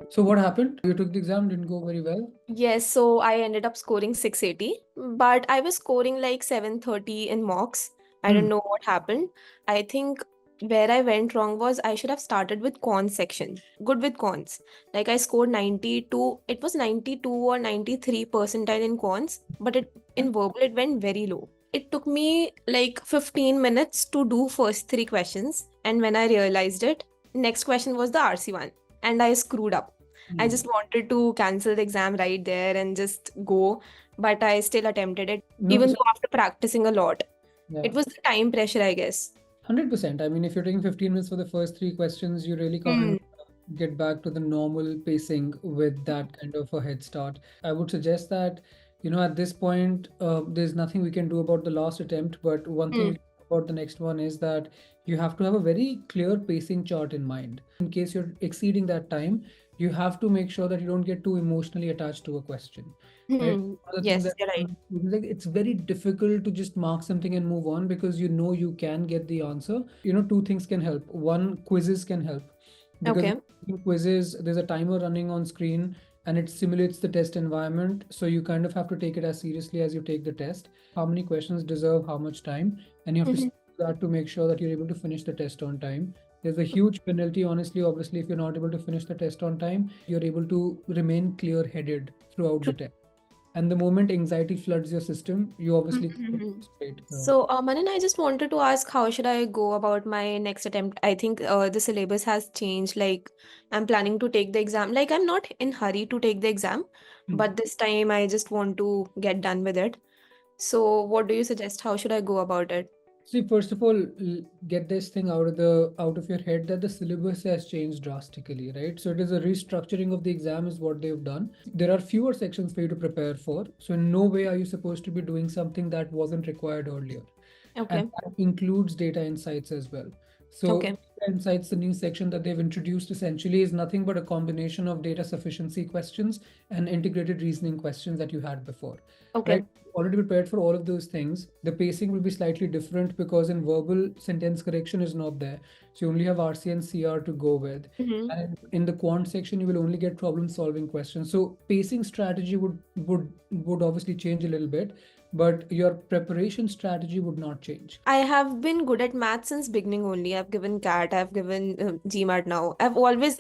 So what happened? You took the exam, didn't go very well? Yes, so I ended up scoring 680, but I was scoring like 730 in mocks. I Hmm. don't know what happened. I think where I went wrong was I should have started with cons section. Good with cons. Like I scored 92, it was 92 or 93 percentile in cons, but in verbal it went very low. It took me like 15 minutes to do first three questions, and when I realized it, next question was the RC one, and I screwed up. I Hmm. just wanted to cancel the exam right there and just go, but I still attempted it, No, even so, though after practicing a lot. yeah, It was the time pressure, I guess. 100%. I mean, if you're taking 15 minutes for the first three questions, you really Hmm. can't get back to the normal pacing with that kind of a head start. I would suggest that, at this point, there's nothing we can do about the last attempt, but one thing Hmm. we can do about the next one is that you have to have a very clear pacing chart in mind. In case you're exceeding that time, you have to make sure that you don't get too emotionally attached to a question, right? Hmm. One of the things Yes, that you're right. like it's very difficult to just mark something and move on because you can get the answer. Two things can help. One, quizzes can help because Okay. in quizzes there's a timer running on screen and it simulates the test environment, so you kind of have to take it as seriously as you take the test. How many questions deserve how much time, and you have to Mhm. see that to make sure that you're able to finish the test on time. There's a huge penalty, honestly, obviously, if you're not able to finish the test on time. You're able to remain clear headed throughout the True. test, and the moment anxiety floods your system, you obviously can't Mhm. concentrate. So, Manan, I just wanted to ask, how should I go about my next attempt? I think the syllabus has changed. Like, I'm planning to take the exam. Like, I'm not in hurry to take the exam, Hmm. but this time I just want to get done with it. So, what do you suggest? How should I go about it? See, first of all, get this thing out of your head that the syllabus has changed drastically, right? So it is a restructuring of the exam is what they've done. There are fewer sections for you to prepare for. So in no way are you supposed to be doing something that wasn't required earlier. And Okay. that includes data insights as well. So Okay. data insights, the new section that they've introduced essentially is nothing but a combination of data sufficiency questions and integrated reasoning questions that you had before, right? Okay. Already prepared for all of those things. The pacing will be slightly different because in verbal, sentence correction is not there. So you only have RC and CR to go with. Mm-hmm. And in the quant section, you will only get problem solving questions. So pacing strategy would obviously change a little bit, but your preparation strategy would not change. I have been good at math since beginning only. I've given CAT, I've given GMAT now. I've always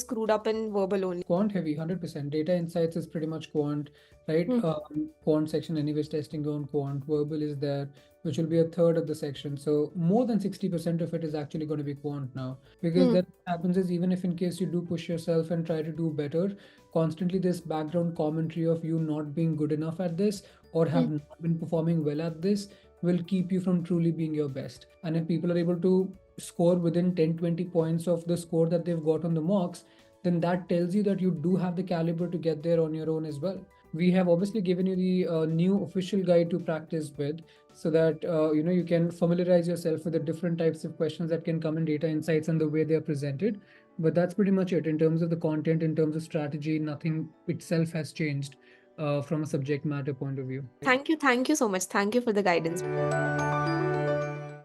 screwed up in verbal only. Quant heavy, 100%. Data insights is pretty much quant, right? Hmm. Quant section, anyways, testing on quant. Verbal is there, which will be a third of the section. So more than 60% of it is actually going to be quant now. Because Hmm. then what happens is, even if in case you do push yourself and try to do better, constantly this background commentary of you not being good enough at this or Hmm. have not been performing well at this will keep you from truly being your best. And if people are able to score within 10-20 points of the score that they've got on the mocks, then that tells you that you do have the caliber to get there on your own as well. We have obviously given you the new official guide to practice with, so that you can familiarize yourself with the different types of questions that can come in data insights and the way they are presented. But that's pretty much it in terms of the content, in terms of strategy. Nothing itself has changed from a subject matter point of view. Thank you. Thank you so much. Thank you for the guidance.